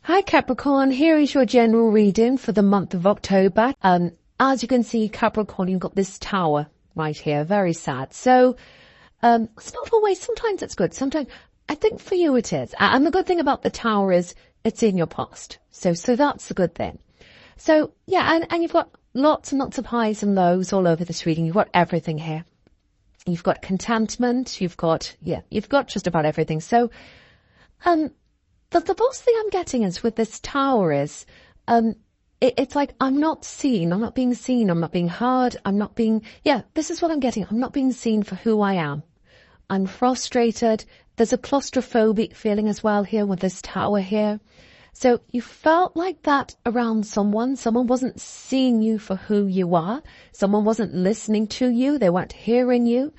Hi Capricorn, here is your general reading for the month of October. As you can see, Capricorn, you've got this tower right here, very sad. So, it's not always, sometimes it's good, sometimes, I think for you it is. And the good thing about the tower is it's in your past. So that's the good thing. So, yeah, and you've got lots and lots of highs and lows all over this reading. You've got everything here. You've got contentment, you've got just about everything. So, the most thing I'm getting is with this tower is, it's like I'm not seen, I'm not being seen, I'm not being heard, this is what I'm getting. I'm not being seen for who I am. I'm frustrated. There's a claustrophobic feeling as well here with this tower here. So you felt like that around someone. Someone wasn't seeing you for who you are. Someone wasn't listening to you. They weren't hearing you.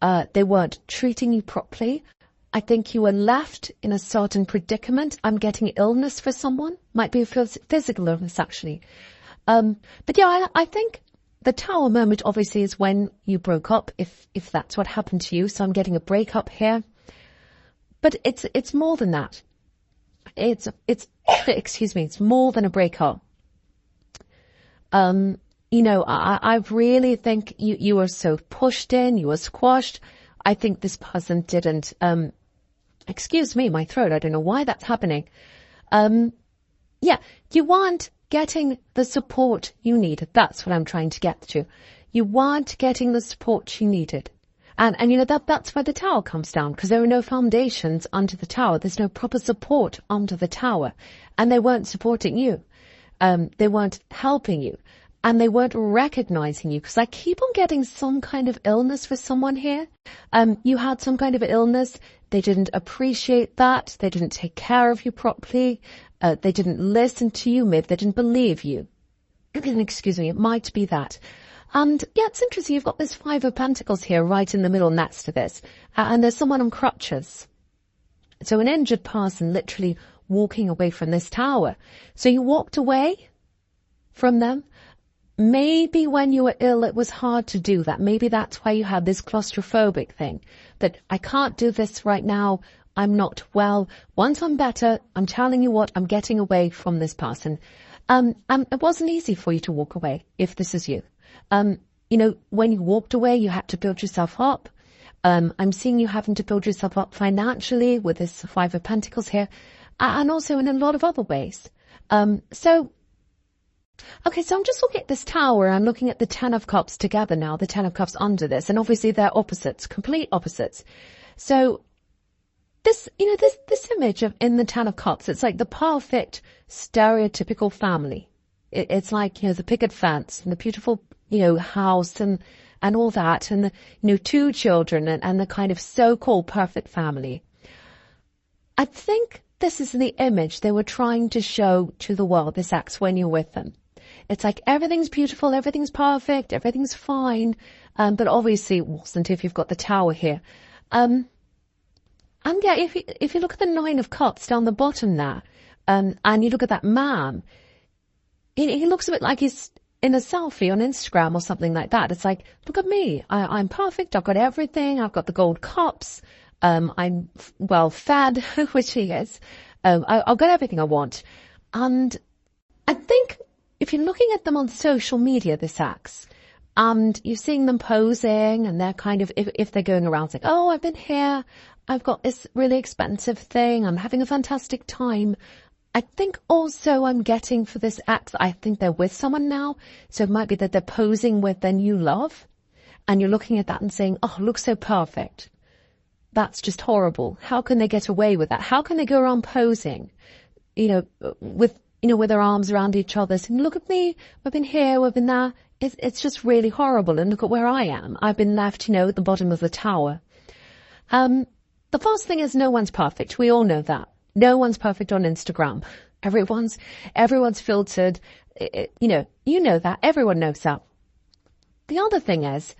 They weren't treating you properly. I think you were left in a certain predicament. I'm getting illness for someone. Might be a physical illness, actually. But yeah, I think the tower moment obviously is when you broke up, if that's what happened to you. So I'm getting a breakup here. But it's more than that. It's more than a breakup. I really think you were so pushed in, you were squashed. I think this person didn't, excuse me, my throat, I don't know why that's happening. You weren't getting the support you needed. That's what I'm trying to get to. You weren't getting the support you needed. And that's where the tower comes down, because there are no foundations under the tower. There's no proper support under the tower. And they weren't supporting you. They weren't helping you. And they weren't recognizing you, because I keep on getting some kind of illness for someone here. You had some kind of illness. They didn't appreciate that. They didn't take care of you properly. They didn't listen to you. Maybe they didn't believe you. Excuse me, it might be that. And yeah, it's interesting. You've got this Five of Pentacles here right in the middle next to this. And there's someone on crutches. So an injured person literally walking away from this tower. So you walked away from them. Maybe when you were ill, it was hard to do that. Maybe that's why you had this claustrophobic thing, that I can't do this right now. I'm not well. Once I'm better, I'm telling you what, I'm getting away from this person. And it wasn't easy for you to walk away if this is you. When you walked away, you had to build yourself up. I'm seeing you having to build yourself up financially with this Five of Pentacles here, and also in a lot of other ways. So I'm just looking at this tower. I'm looking at the Ten of Cups together now, the Ten of Cups under this, and obviously they're opposites, complete opposites. So this image of in the Ten of Cups, it's like the perfect stereotypical family. It's like, the picket fence and the beautiful, house and all that, and the, 2 children and the kind of so-called perfect family. I think this is the image they were trying to show to the world, this ex, when you're with them. It's like everything's beautiful, everything's perfect, everything's fine. But obviously it wasn't if you've got the tower here. And yeah, if you look at the Nine of Cups down the bottom there, and you look at that man, he looks a bit like he's in a selfie on Instagram or something like that. It's like, look at me. I'm perfect. I've got everything. I've got the gold cups. I'm well fed, which he is. I've got everything I want. And I think if you're looking at them on social media, this ex, and you're seeing them posing, and they're kind of, if they're going around saying, oh, I've been here, I've got this really expensive thing, I'm having a fantastic time. I think also I'm getting for this ex, I think they're with someone now. So it might be that they're posing with their new love, and you're looking at that and saying, oh, looks so perfect. That's just horrible. How can they get away with that? How can they go around posing, with their arms around each other, saying, look at me, we've been here, we've been there. It's just really horrible. And look at where I am. I've been left, at the bottom of the tower. The first thing is no one's perfect. We all know that. No one's perfect on Instagram. Everyone's filtered. You know that. Everyone knows that. The other thing is,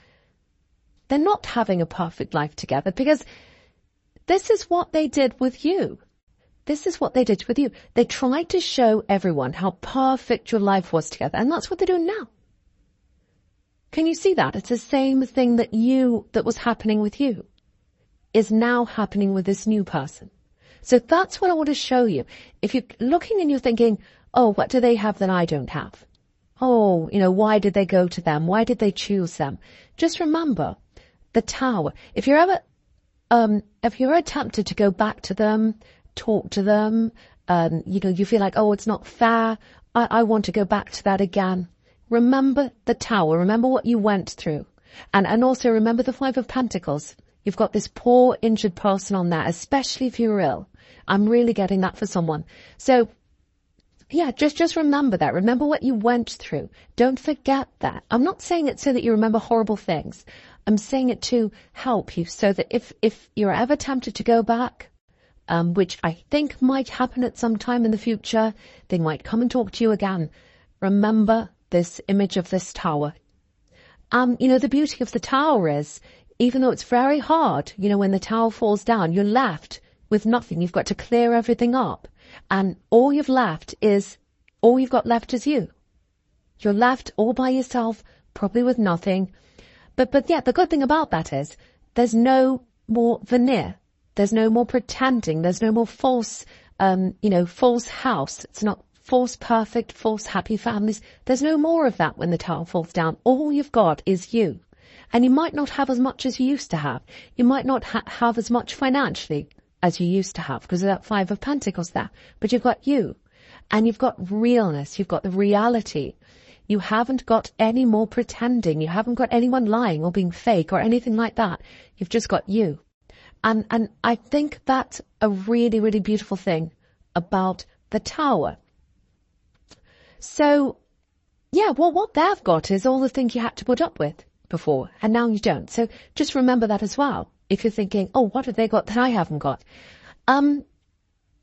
they're not having a perfect life together, because this is what they did with you. This is what they did with you. They tried to show everyone how perfect your life was together, and that's what they're doing now. Can you see that? It's the same thing that was happening with you is now happening with this new person. So that's what I want to show you. If you're looking and you're thinking, oh, what do they have that I don't have? Oh, why did they go to them? Why did they choose them? Just remember the Tower. If you're ever tempted to go back to them, talk to them, you feel like, oh, it's not fair. I want to go back to that again. Remember the Tower. Remember what you went through. And also remember the Five of Pentacles. You've got this poor injured person on there, especially if you're ill. I'm really getting that for someone. So yeah, just remember that. Remember what you went through. Don't forget that. I'm not saying it so that you remember horrible things. I'm saying it to help you so that if you're ever tempted to go back, which I think might happen at some time in the future, they might come and talk to you again. Remember this image of this Tower. The beauty of the Tower is, even though it's very hard, when the Tower falls down, you're left with nothing. You've got to clear everything up. And all you've got left is you. You're left all by yourself, probably with nothing. But yeah, the good thing about that is there's no more veneer. There's no more pretending. There's no more false house. It's not false perfect, false happy families. There's no more of that when the Tower falls down. All you've got is you. And you might not have as much as you used to have. You might not have as much financially as you used to have because of that Five of Pentacles there. But you've got you. And you've got realness. You've got the reality. You haven't got any more pretending. You haven't got anyone lying or being fake or anything like that. You've just got you. And I think that's a really, really beautiful thing about the Tower. So, yeah, well, what they've got is all the things you had to put up with before, and now you don't. So just remember that as well. If you're thinking, oh, what have they got that I haven't got?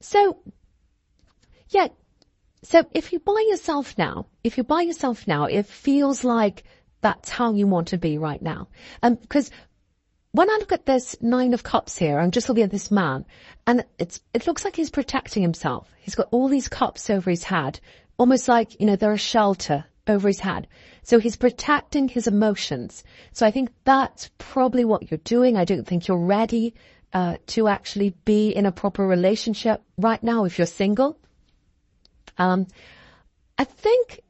So if you buy yourself now, it feels like that's how you want to be right now. Because when I look at this Nine of Cups here, I'm just looking at this man, and it looks like he's protecting himself. He's got all these cups over his head, almost like, they're a shelter over his head. So he's protecting his emotions. So I think that's probably what you're doing. I don't think you're ready to actually be in a proper relationship right now if you're single. I think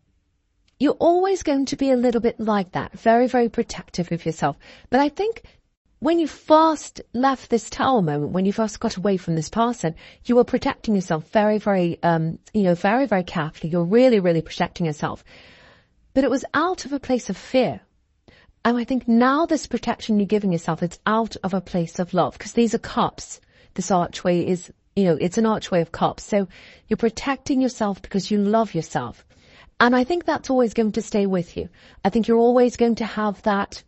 you're always going to be a little bit like that, very, very protective of yourself. But I think when you first left this Tower moment, when you first got away from this person, you were protecting yourself very, very, very, very carefully. You're really, really protecting yourself. But it was out of a place of fear. And I think now this protection you're giving yourself, it's out of a place of love. Because these are cups. This archway is, it's an archway of cups. So you're protecting yourself because you love yourself. And I think that's always going to stay with you. I think you're always going to have that,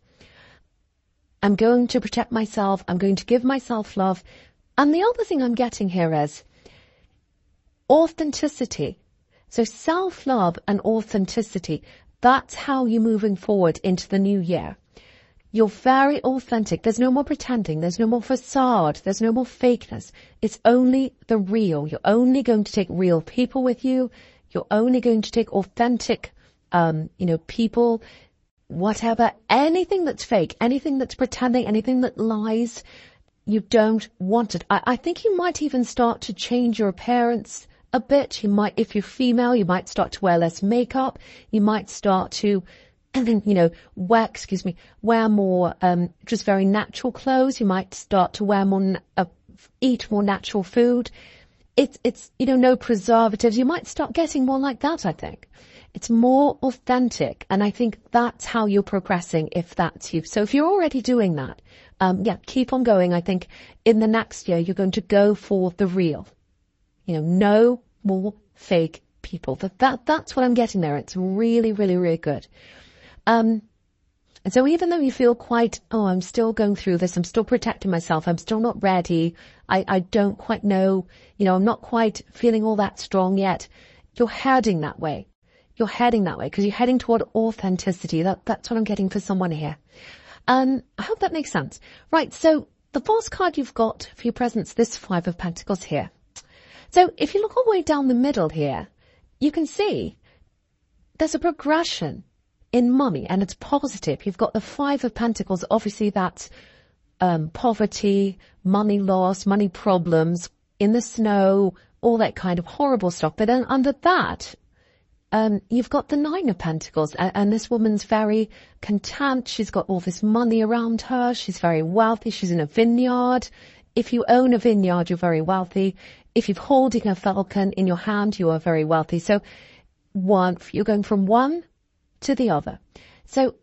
I'm going to protect myself. I'm going to give myself love. And the other thing I'm getting here is authenticity. So self-love and authenticity. That's how you're moving forward into the new year. You're very authentic. There's no more pretending. There's no more facade. There's no more fakeness. It's only the real. You're only going to take real people with you. You're only going to take authentic, people, whatever, anything that's fake, anything that's pretending, anything that lies, you don't want it. I think you might even start to change your appearance a bit. You might, if you're female, you might start to wear less makeup. You might start to, wear more, just very natural clothes. You might start to wear more, eat more natural food. It's, no preservatives. You might start getting more like that, I think. It's more authentic. And I think that's how you're progressing if that's you. So if you're already doing that, keep on going. I think in the next year, you're going to go for the real. No more fake people. That's what I'm getting there. It's really, really, really good. And so even though you feel quite, I'm still going through this, I'm still protecting myself, I'm still not ready, I don't quite know, I'm not quite feeling all that strong yet, you're heading that way. You're heading that way because you're heading toward authenticity. That's what I'm getting for someone here. I hope that makes sense. Right, so the first card you've got for your presents, this Five of Pentacles here. So if you look all the way down the middle here, you can see there's a progression in money, and it's positive. You've got the Five of Pentacles. Obviously, that's poverty, money loss, money problems, in the snow, all that kind of horrible stuff. But then under that, you've got the Nine of Pentacles, and this woman's very content. She's got all this money around her. She's very wealthy. She's in a vineyard. If you own a vineyard, you're very wealthy. If you're holding a falcon in your hand, you are very wealthy. So you're going from one to the other. So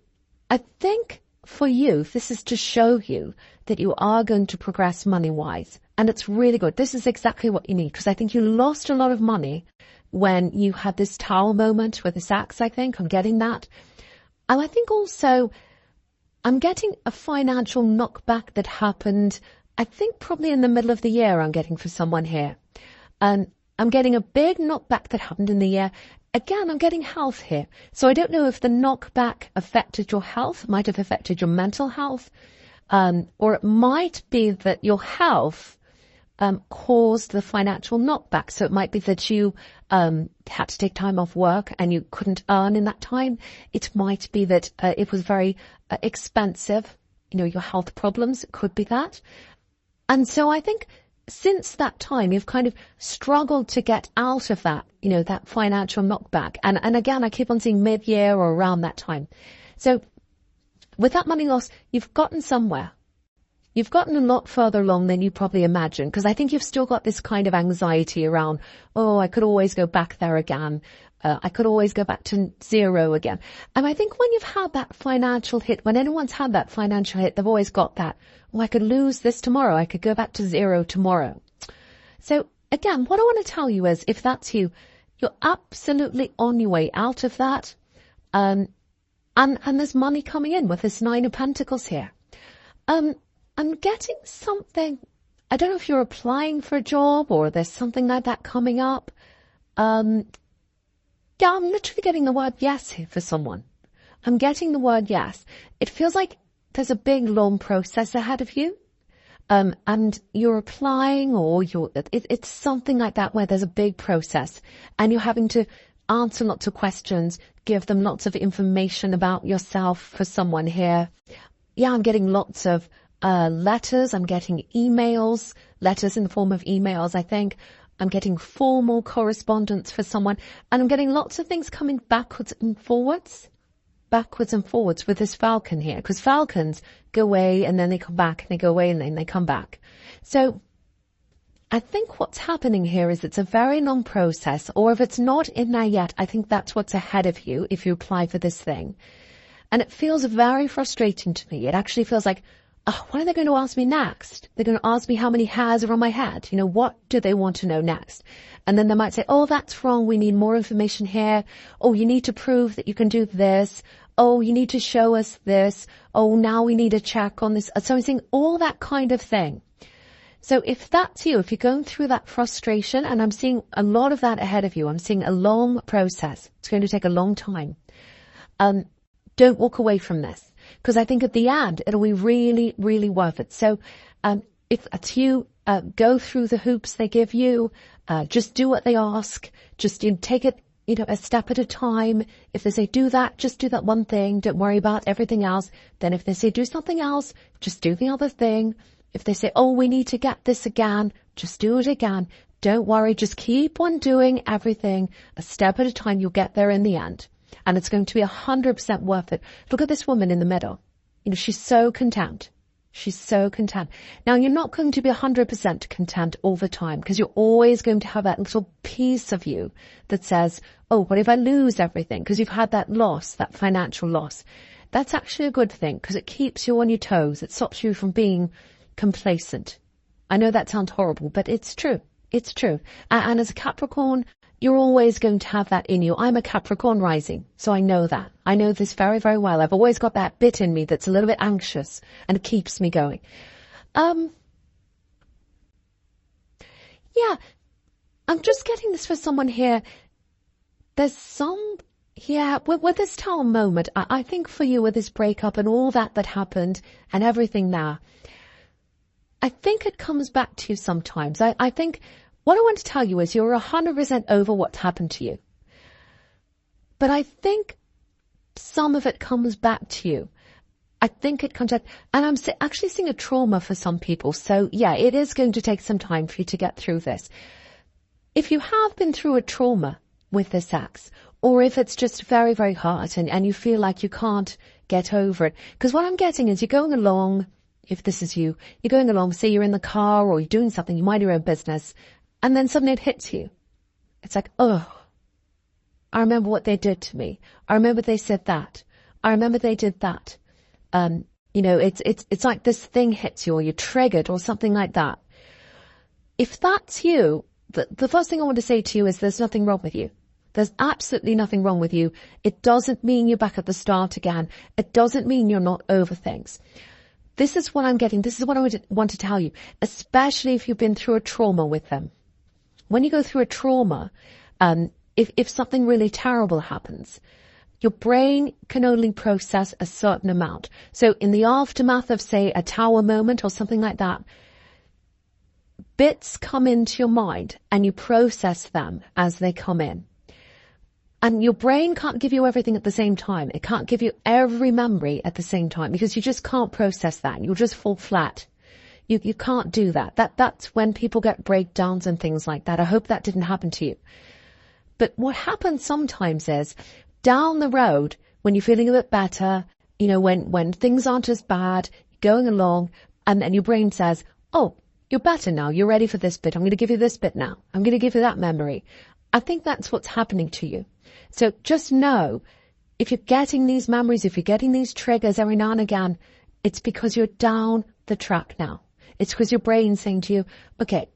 I think for you, this is to show you that you are going to progress money-wise. And it's really good. This is exactly what you need, because I think you lost a lot of money when you had this Tower moment with this axe, I think. I'm getting that. And I think also I'm getting a financial knockback that happened, I think probably in the middle of the year. I'm getting for someone here. And I'm getting a big knockback that happened in the year. Again, I'm getting health here. So I don't know if the knockback affected your health, might have affected your mental health, or it might be that your health caused the financial knockback. So it might be that you had to take time off work and you couldn't earn in that time. It might be that it was very expensive. Your health problems, it could be that. And so I think since that time, you've kind of struggled to get out of that, that financial knockback. And again, I keep on seeing mid-year or around that time. So with that money loss, you've gotten somewhere. You've gotten a lot further along than you probably imagined, because I think you've still got this kind of anxiety around, I could always go back there again. I could always go back to zero again. And I think when you've had that financial hit, when anyone's had that financial hit, they've always got that, I could lose this tomorrow. I could go back to zero tomorrow. So again, what I want to tell you is, if that's you, you're absolutely on your way out of that. And there's money coming in with this Nine of Pentacles here. I'm getting something. I don't know if you're applying for a job or there's something like that coming up. Yeah, I'm literally getting the word yes here for someone. I'm getting the word yes. It feels like there's a big, long process ahead of you. And you're applying, or it's something like that where there's a big process and you're having to answer lots of questions, give them lots of information about yourself for someone here. Yeah, I'm getting lots of letters. I'm getting emails, letters in the form of emails, I think. I'm getting formal correspondence for someone, and I'm getting lots of things coming backwards and forwards with this falcon here, because falcons go away and then they come back, and they go away and then they come back. So I think what's happening here is it's a very long process, or if it's not in there yet, I think that's what's ahead of you if you apply for this thing. And it feels very frustrating to me. It actually feels like, what are they going to ask me next? They're going to ask me how many hairs are on my head. What do they want to know next? And then they might say, that's wrong. We need more information here. You need to prove that you can do this. You need to show us this. Now we need a check on this. So I'm saying all that kind of thing. So if that's you, if you're going through that frustration, and I'm seeing a lot of that ahead of you, I'm seeing a long process. It's going to take a long time. Don't walk away from this, because I think at the end, it'll be really, really worth it. So if that's you, go through the hoops they give you. Just do what they ask. Just take it, a step at a time. If they say do that, just do that one thing. Don't worry about everything else. Then if they say do something else, just do the other thing. If they say, we need to get this again, just do it again. Don't worry. Just keep on doing everything a step at a time. You'll get there in the end. And it's going to be 100% worth it. Look at this woman in the middle. She's so content. She's so content. Now, you're not going to be 100% content all the time, because you're always going to have that little piece of you that says, what if I lose everything? Because you've had that loss, that financial loss. That's actually a good thing, because it keeps you on your toes. It stops you from being complacent. I know that sounds horrible, but it's true. It's true. And as a Capricorn, you're always going to have that in you. I'm a Capricorn rising, so I know that. I know this very, very well. I've always got that bit in me that's a little bit anxious, and it keeps me going. Yeah, I'm just getting this for someone here. There's with this Tower moment, I think for you with this breakup and all that happened and everything now, I think it comes back to you sometimes. I think what I want to tell you is you're 100% over what's happened to you. But I think some of it comes back to you. I think it comes out, and I'm actually seeing a trauma for some people. So yeah, it is going to take some time for you to get through this. If you have been through a trauma with this ex, or if it's just very, very hard and you feel like you can't get over it, because what I'm getting is you're going along, if this is you, you're going along, say you're in the car or you're doing something, you mind your own business, and then suddenly it hits you. It's like, oh, I remember what they did to me. I remember they said that. I remember they did that. It's like this thing hits you or you're triggered or something like that. If that's you, the first thing I want to say to you is there's nothing wrong with you. There's absolutely nothing wrong with you. It doesn't mean you're back at the start again. It doesn't mean you're not over things. This is what I'm getting. This is what I want to tell you, especially if you've been through a trauma with them. When you go through a trauma, if something really terrible happens, your brain can only process a certain amount. So in the aftermath of, say, a tower moment or something like that, bits come into your mind and you process them as they come in. And your brain can't give you everything at the same time. It can't give you every memory at the same time because you just can't process that. You'll just fall flat. You can't do that. That's when people get breakdowns and things like that. I hope that didn't happen to you. But what happens sometimes is down the road, when you're feeling a bit better, when things aren't as bad, going along, and then your brain says, oh, you're better now. You're ready for this bit. I'm going to give you this bit now. I'm going to give you that memory. I think that's what's happening to you. So just know, if you're getting these memories, if you're getting these triggers every now and again, it's because you're down the track now. It's because your brain's saying to you, okay,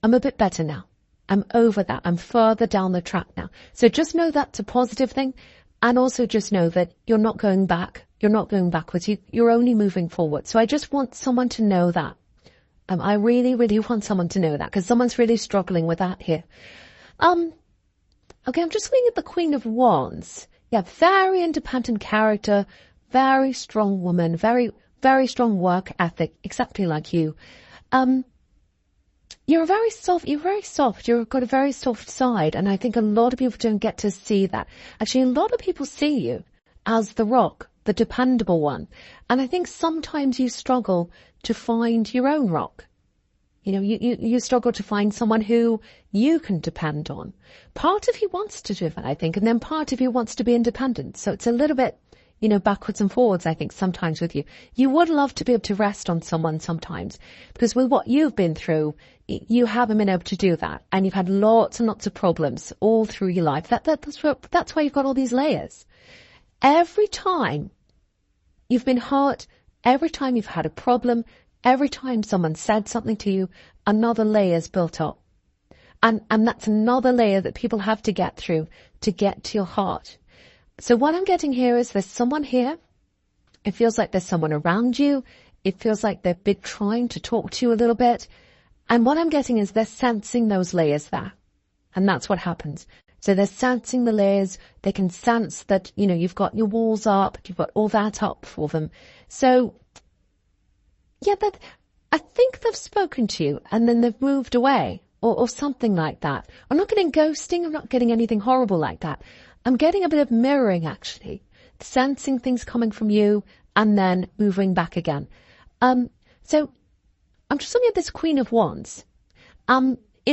I'm a bit better now. I'm over that. I'm further down the track now. So just know that's a positive thing. And also just know that you're not going back. You're not going backwards. You're only moving forward. So I just want someone to know that. I really, really want someone to know that because someone's really struggling with that here. Okay, I'm just looking at the Queen of Wands. Yeah, very independent character, very strong woman, very, very strong work ethic, exactly like you. You're very soft. You've got a very soft side. And I think a lot of people don't get to see that. Actually, a lot of people see you as the rock, the dependable one. And I think sometimes you struggle to find your own rock. You struggle to find someone who you can depend on. Part of you wants to do that, I think, and then part of you wants to be independent. So it's a little bit, backwards and forwards, I think, sometimes with you. You would love to be able to rest on someone sometimes, because with what you've been through, you haven't been able to do that. And you've had lots and lots of problems all through your life. That's why you've got all these layers. Every time you've been hurt, every time you've had a problem, every time someone said something to you, another layer is built up. And that's another layer that people have to get through to get to your heart. So what I'm getting here is there's someone here. It feels like there's someone around you. It feels like they've been trying to talk to you a little bit. And what I'm getting is they're sensing those layers there. And that's what happens. So they're sensing the layers. They can sense that, you've got your walls up. You've got all that up for them. So yeah, I think they've spoken to you and then they've moved away or something like that. I'm not getting ghosting. I'm not getting anything horrible like that. I'm getting a bit of mirroring, actually, sensing things coming from you and then moving back again. So I'm just looking at this Queen of Wands.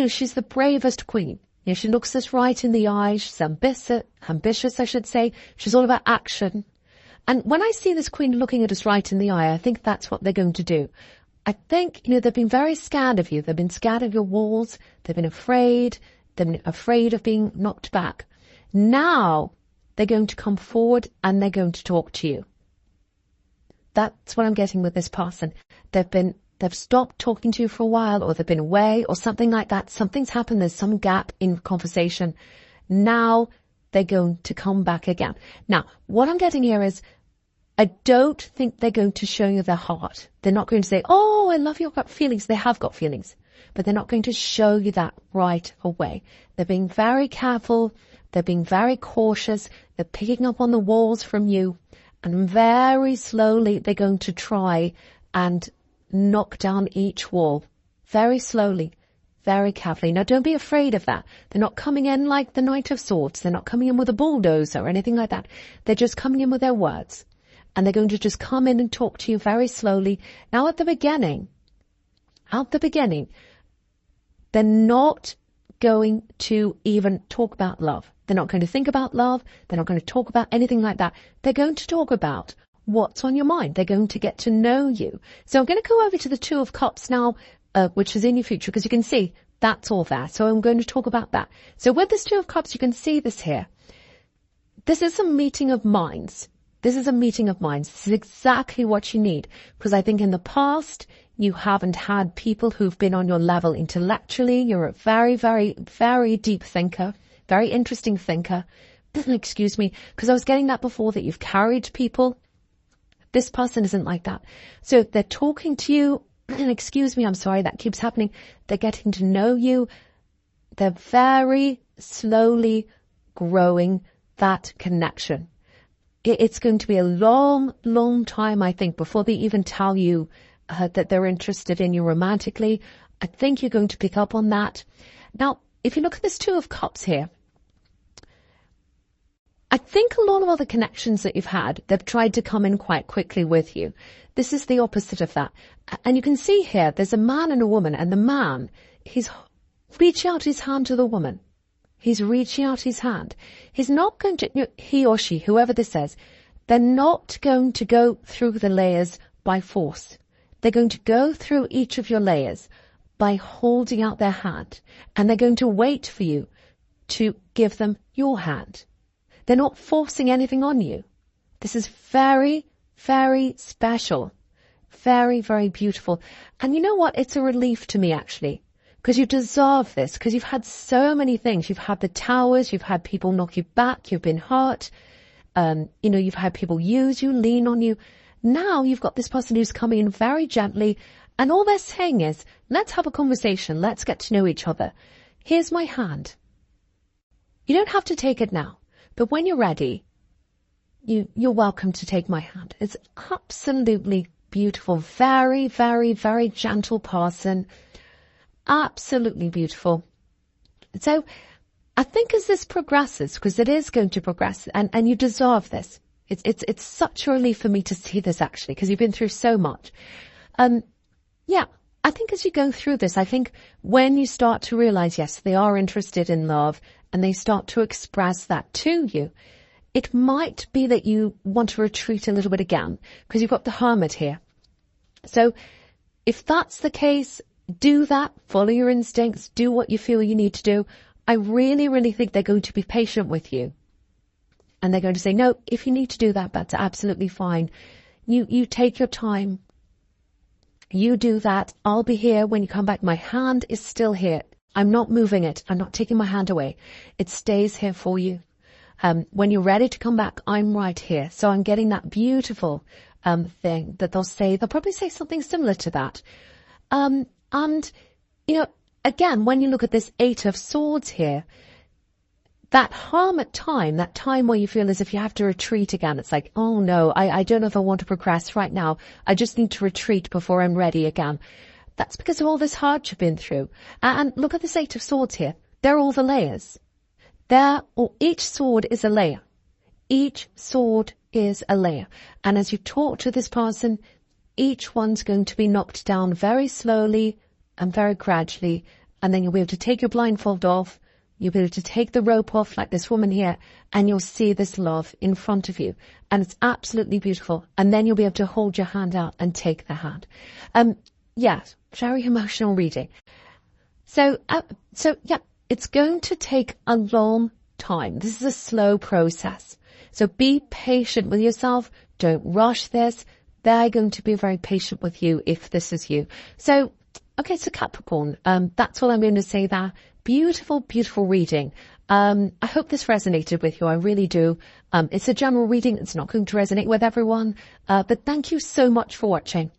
She's the bravest queen. She looks us right in the eye. She's ambitious, I should say. She's all about action. And when I see this queen looking at us right in the eye, I think that's what they're going to do. I think, they've been very scared of you. They've been scared of your walls. They've been afraid. They've been afraid of being knocked back. Now they're going to come forward and they're going to talk to you. That's what I'm getting with this person. They've stopped talking to you for a while, or they've been away or something like that. Something's happened. There's some gap in conversation. Now they're going to come back again. Now, what I'm getting here is I don't think they're going to show you their heart. They're not going to say, oh, I love you, I've got feelings. They have got feelings, but they're not going to show you that right away. They're being very careful. They're being very cautious. They're picking up on the walls from you, and very slowly they're going to try and knock down each wall. Very slowly, very carefully. Now, don't be afraid of that. They're not coming in like the Knight of Swords. They're not coming in with a bulldozer or anything like that. They're just coming in with their words. and they're going to just come in and talk to you very slowly. Now, at the beginning, they're not going to even talk about love. They're not going to think about love. They're not going to talk about anything like that. They're going to talk about what's on your mind. They're going to get to know you. So I'm going to go over to the Two of Cups now, which is in your future, because you can see that's all there. So I'm going to talk about that. So with this Two of Cups, you can see this here. This is a meeting of minds. This is a meeting of minds. This is exactly what you need, because I think in the past, you haven't had people who've been on your level intellectually. You're a very, very, very deep thinker, very interesting thinker. Excuse me, because I was getting that before, that you've carried people. This person isn't like that. So they're talking to you. Excuse me, I'm sorry, that keeps happening. They're getting to know you. They're very slowly growing that connection. It's going to be a long, long time, I think, before they even tell you that they're interested in you romantically. I think you're going to pick up on that. Now, if you look at this Two of Cups here, I think a lot of other connections that you've had, they've tried to come in quite quickly with you. This is the opposite of that. And you can see here, there's a man and a woman, and the man, he's reaching out his hand to the woman. He's reaching out his hand. He's not going to, he or she, whoever this is, they're not going to go through the layers by force. They're going to go through each of your layers by holding out their hand. And they're going to wait for you to give them your hand. They're not forcing anything on you. This is very, very special. Very, very beautiful. And you know what? It's a relief to me, actually. Because you deserve this, because you've had so many things. You've had the towers, you've had people knock you back, you've been hurt, you've had people use you, lean on you. Now you've got this person who's coming in very gently, and all they're saying is, let's have a conversation, let's get to know each other. Here's my hand. You don't have to take it now, but when you're ready, you're welcome to take my hand. It's absolutely beautiful, very, very, very gentle person. Absolutely beautiful. So I think as this progresses, because it is going to progress, and you deserve this. It's such a relief for me to see this, actually, because you've been through so much. I think as you go through this, I think when you start to realize, yes, they are interested in love, and they start to express that to you, it might be that you want to retreat a little bit again, because you've got the Hermit here. So if that's the case, do that, follow your instincts, do what you feel you need to do. I really, really think they're going to be patient with you. And they're going to say, no, if you need to do that, that's absolutely fine. You take your time. You do that. I'll be here when you come back. My hand is still here. I'm not moving it. I'm not taking my hand away. It stays here for you. When you're ready to come back, I'm right here. So I'm getting that beautiful thing that they'll probably say something similar to that. And, again, when you look at this Eight of Swords here, that Hermit time, that time where you feel as if you have to retreat again, it's like, oh no, I don't know if I want to progress right now. I just need to retreat before I'm ready again. That's because of all this hurt you've been through. And look at this Eight of Swords here. They're all the layers. Each sword is a layer. Each sword is a layer. And as you talk to this person, each one's going to be knocked down very slowly and very gradually. And then you'll be able to take your blindfold off. You'll be able to take the rope off like this woman here, and you'll see this love in front of you. And it's absolutely beautiful. And then you'll be able to hold your hand out and take the hand. Yes, very emotional reading. So it's going to take a long time. This is a slow process. So be patient with yourself. Don't rush this. They're going to be very patient with you if this is you. So Capricorn, that's all I'm going to say there. Beautiful, beautiful reading. I hope this resonated with you. I really do. It's a general reading. It's not going to resonate with everyone. But thank you so much for watching.